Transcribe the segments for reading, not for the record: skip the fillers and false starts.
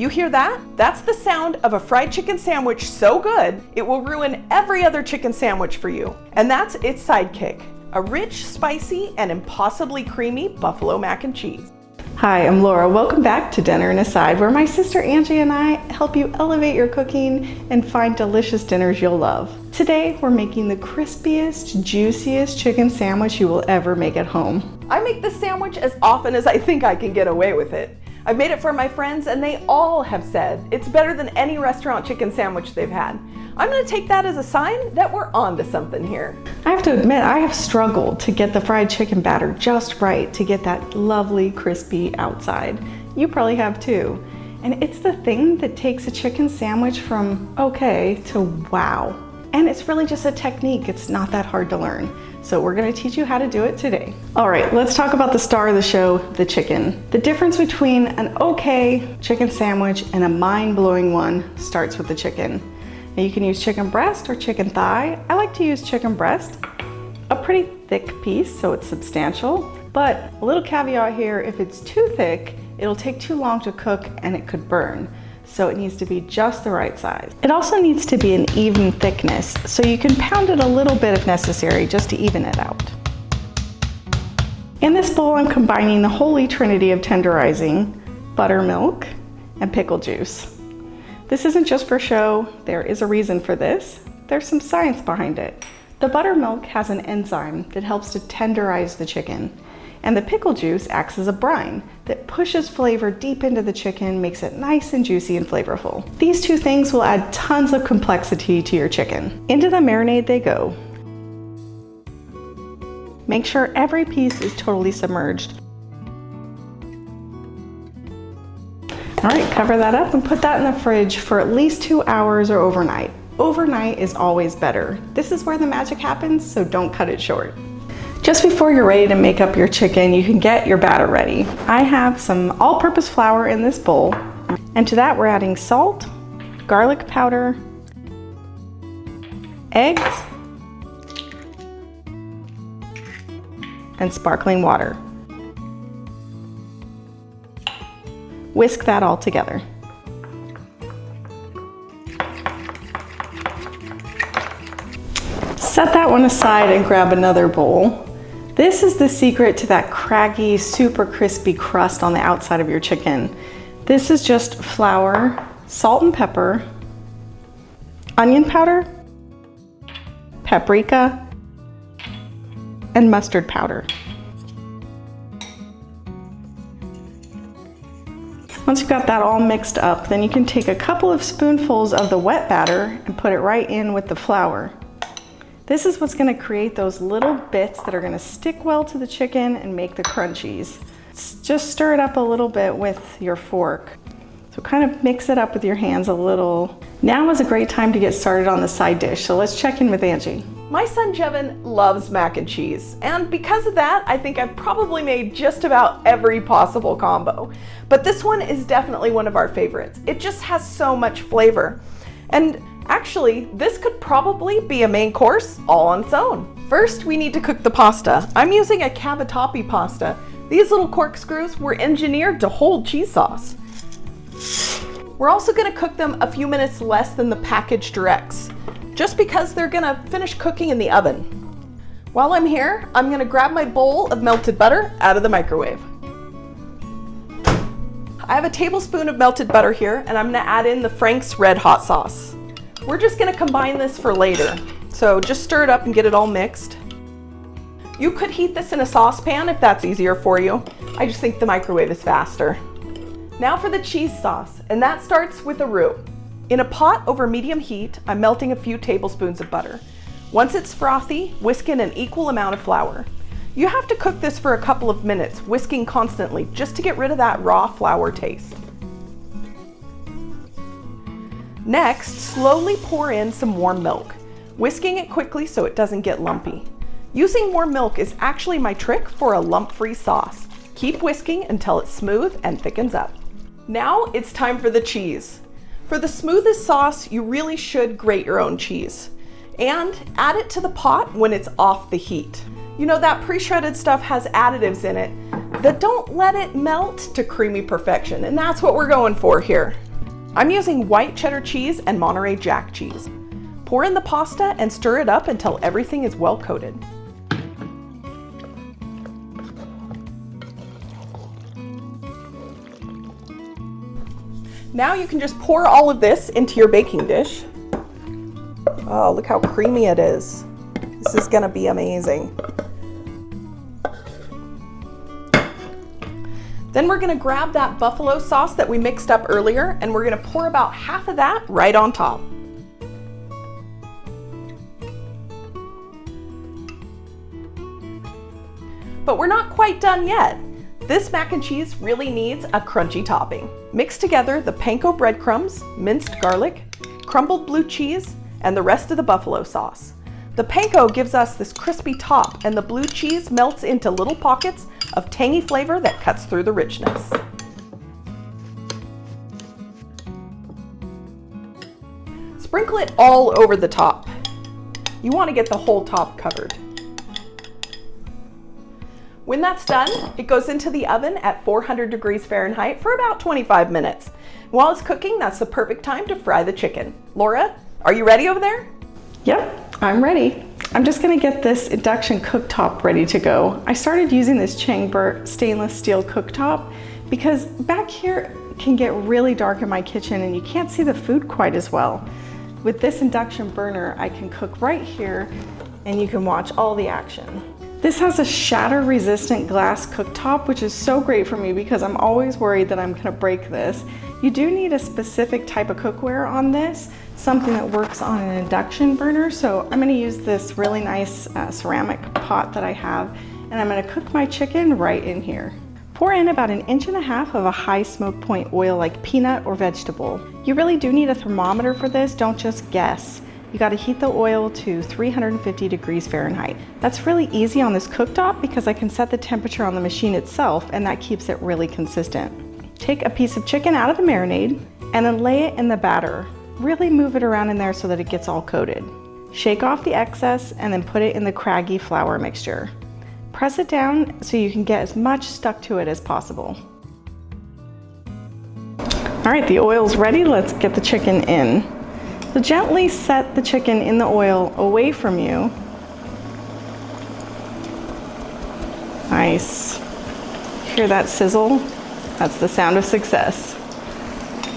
You hear that? That's the sound of a fried chicken sandwich so good, it will ruin every other chicken sandwich for you. And that's its sidekick, a rich, spicy, and impossibly creamy buffalo mac and cheese. Hi, I'm Laura. Welcome back to Dinner and Aside, where my sister Angie and I help you elevate your cooking and find delicious dinners you'll love. Today, we're making the crispiest, juiciest chicken sandwich you will ever make at home. I make this sandwich as often as I think I can get away with it. I've made it for my friends and they all have said it's better than any restaurant chicken sandwich they've had. I'm gonna take that as a sign that we're on to something here. I have to admit, I have struggled to get the fried chicken batter just right to get that lovely, crispy outside. You probably have too. And it's the thing that takes a chicken sandwich from okay to wow. And it's really just a technique. It's not that hard to learn. So we're gonna teach you how to do it today. All right, let's talk about the star of the show, the chicken. The difference between an okay chicken sandwich and a mind-blowing one starts with the chicken. Now you can use chicken breast or chicken thigh. I like to use chicken breast, a pretty thick piece so it's substantial, but a little caveat here, if it's too thick, it'll take too long to cook and it could burn. So it needs to be just the right size. It also needs to be an even thickness, so you can pound it a little bit if necessary, just to even it out. In this bowl, I'm combining the holy trinity of tenderizing, buttermilk, and pickle juice. This isn't just for show, there is a reason for this. There's some science behind it. The buttermilk has an enzyme that helps to tenderize the chicken, and the pickle juice acts as a brine that pushes flavor deep into the chicken, makes it nice and juicy and flavorful. These two things will add tons of complexity to your chicken. Into the marinade they go. Make sure every piece is totally submerged. All right, cover that up and put that in the fridge for at least 2 hours or overnight. Overnight is always better. This is where the magic happens, so don't cut it short. Just before you're ready to make up your chicken, you can get your batter ready. I have some all-purpose flour in this bowl, and to that we're adding salt, garlic powder, eggs, and sparkling water. Whisk that all together. Set that one aside and grab another bowl. This is the secret to that craggy, super crispy crust on the outside of your chicken. This is just flour, salt and pepper, onion powder, paprika, and mustard powder. Once you've got that all mixed up, then you can take a couple of spoonfuls of the wet batter and put it right in with the flour. This is what's gonna create those little bits that are gonna stick well to the chicken and make the crunchies. Just stir it up a little bit with your fork. So kind of mix it up with your hands a little. Now is a great time to get started on the side dish, so let's check in with Angie. My son Jevin loves mac and cheese, and because of that, I think I've probably made just about every possible combo. But this one is definitely one of our favorites. It just has so much flavor. And actually, this could probably be a main course all on its own. First, we need to cook the pasta. I'm using a cavatappi pasta. These little corkscrews were engineered to hold cheese sauce. We're also gonna cook them a few minutes less than the package directs, just because they're gonna finish cooking in the oven. While I'm here, I'm gonna grab my bowl of melted butter out of the microwave. I have a tablespoon of melted butter here, and I'm gonna add in the Frank's Red Hot Sauce. We're just gonna combine this for later, so just stir it up and get it all mixed. You could heat this in a saucepan if that's easier for you. I just think the microwave is faster. Now for the cheese sauce, and that starts with a roux. In a pot over medium heat, I'm melting a few tablespoons of butter. Once it's frothy, whisk in an equal amount of flour. You have to cook this for a couple of minutes, whisking constantly, just to get rid of that raw flour taste. Next, slowly pour in some warm milk, whisking it quickly so it doesn't get lumpy. Using warm milk is actually my trick for a lump-free sauce. Keep whisking until it's smooth and thickens up. Now it's time for the cheese. For the smoothest sauce, you really should grate your own cheese and add it to the pot when it's off the heat. You know, that pre-shredded stuff has additives in it that don't let it melt to creamy perfection, and that's what we're going for here. I'm using white cheddar cheese and Monterey Jack cheese. Pour in the pasta and stir it up until everything is well coated. Now you can just pour all of this into your baking dish. Oh, look how creamy it is. This is gonna be amazing. Then we're gonna grab that buffalo sauce that we mixed up earlier, and we're gonna pour about half of that right on top. But we're not quite done yet. This mac and cheese really needs a crunchy topping. Mix together the panko breadcrumbs, minced garlic, crumbled blue cheese, and the rest of the buffalo sauce. The panko gives us this crispy top, and the blue cheese melts into little pockets of tangy flavor that cuts through the richness. Sprinkle it all over the top. You want to get the whole top covered. When that's done, it goes into the oven at 400 degrees Fahrenheit for about 25 minutes. While it's cooking, that's the perfect time to fry the chicken. Laura, are you ready over there? Yep, I'm ready. I'm just gonna get this induction cooktop ready to go. I started using this ChangBERT stainless steel cooktop because back here it can get really dark in my kitchen and you can't see the food quite as well. With this induction burner, I can cook right here and you can watch all the action. This has a shatter-resistant glass cooktop, which is so great for me because I'm always worried that I'm gonna break this. You do need a specific type of cookware on this, something that works on an induction burner. So I'm gonna use this really nice ceramic pot that I have, and I'm gonna cook my chicken right in here. Pour in about 1.5 inches of a high smoke point oil like peanut or vegetable. You really do need a thermometer for this, don't just guess. You gotta heat the oil to 350 degrees Fahrenheit. That's really easy on this cooktop because I can set the temperature on the machine itself and that keeps it really consistent. Take a piece of chicken out of the marinade and then lay it in the batter. Really move it around in there so that it gets all coated. Shake off the excess and then put it in the craggy flour mixture. Press it down so you can get as much stuck to it as possible. All right, the oil's ready. Let's get the chicken in. So gently set the chicken in the oil away from you. Nice. Hear that sizzle? That's the sound of success.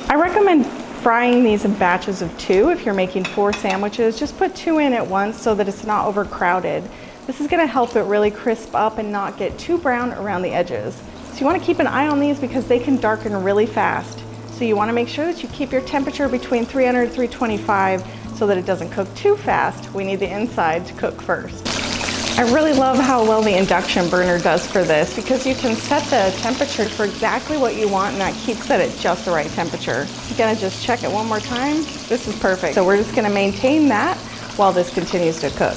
I recommend frying these in batches of 2. If you're making 4 sandwiches, just put 2 in at once so that it's not overcrowded. This is gonna help it really crisp up and not get too brown around the edges. So you wanna keep an eye on these because they can darken really fast. So you wanna make sure that you keep your temperature between 300 and 325 so that it doesn't cook too fast. We need the inside to cook first. I really love how well the induction burner does for this because you can set the temperature for exactly what you want and that keeps it at just the right temperature. You're gonna just check it one more time. This is perfect. So we're just gonna maintain that while this continues to cook.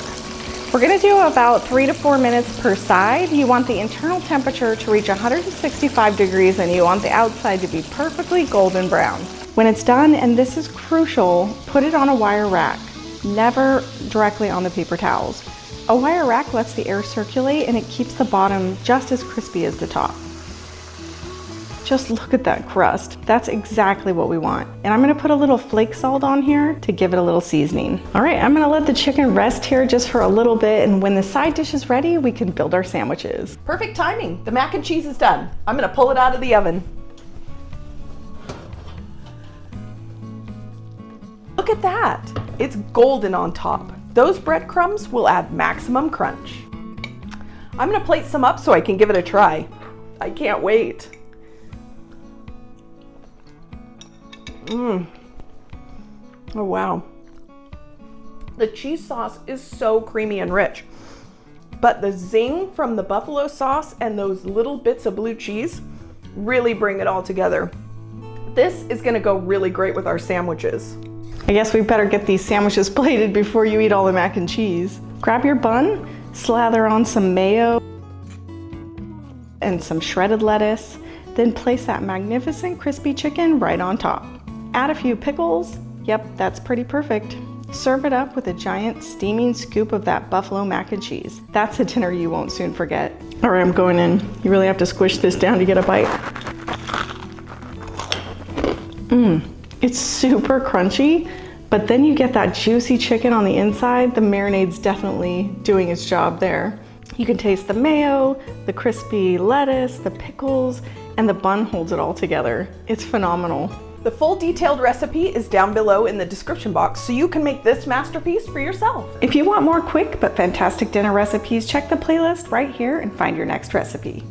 We're gonna do about 3 to 4 minutes per side. You want the internal temperature to reach 165 degrees and you want the outside to be perfectly golden brown. When it's done, and this is crucial, put it on a wire rack, never directly on the paper towels. A wire rack lets the air circulate and it keeps the bottom just as crispy as the top. Just look at that crust. That's exactly what we want. And I'm gonna put a little flake salt on here to give it a little seasoning. All right, I'm gonna let the chicken rest here just for a little bit, and when the side dish is ready, we can build our sandwiches. Perfect timing. The mac and cheese is done. I'm gonna pull it out of the oven. Look at that. It's golden on top. Those breadcrumbs will add maximum crunch. I'm gonna plate some up so I can give it a try. I can't wait. Oh wow. The cheese sauce is so creamy and rich, but the zing from the buffalo sauce and those little bits of blue cheese really bring it all together. This is gonna go really great with our sandwiches. I guess we better get these sandwiches plated before you eat all the mac and cheese. Grab your bun, slather on some mayo and some shredded lettuce, then place that magnificent crispy chicken right on top. Add a few pickles. Yep, that's pretty perfect. Serve it up with a giant steaming scoop of that buffalo mac and cheese. That's a dinner you won't soon forget. All right, I'm going in. You really have to squish this down to get a bite. It's super crunchy, but then you get that juicy chicken on the inside. The marinade's definitely doing its job there. You can taste the mayo, the crispy lettuce, the pickles, and the bun holds it all together. It's phenomenal. The full detailed recipe is down below in the description box, so you can make this masterpiece for yourself. If you want more quick but fantastic dinner recipes, check the playlist right here and find your next recipe.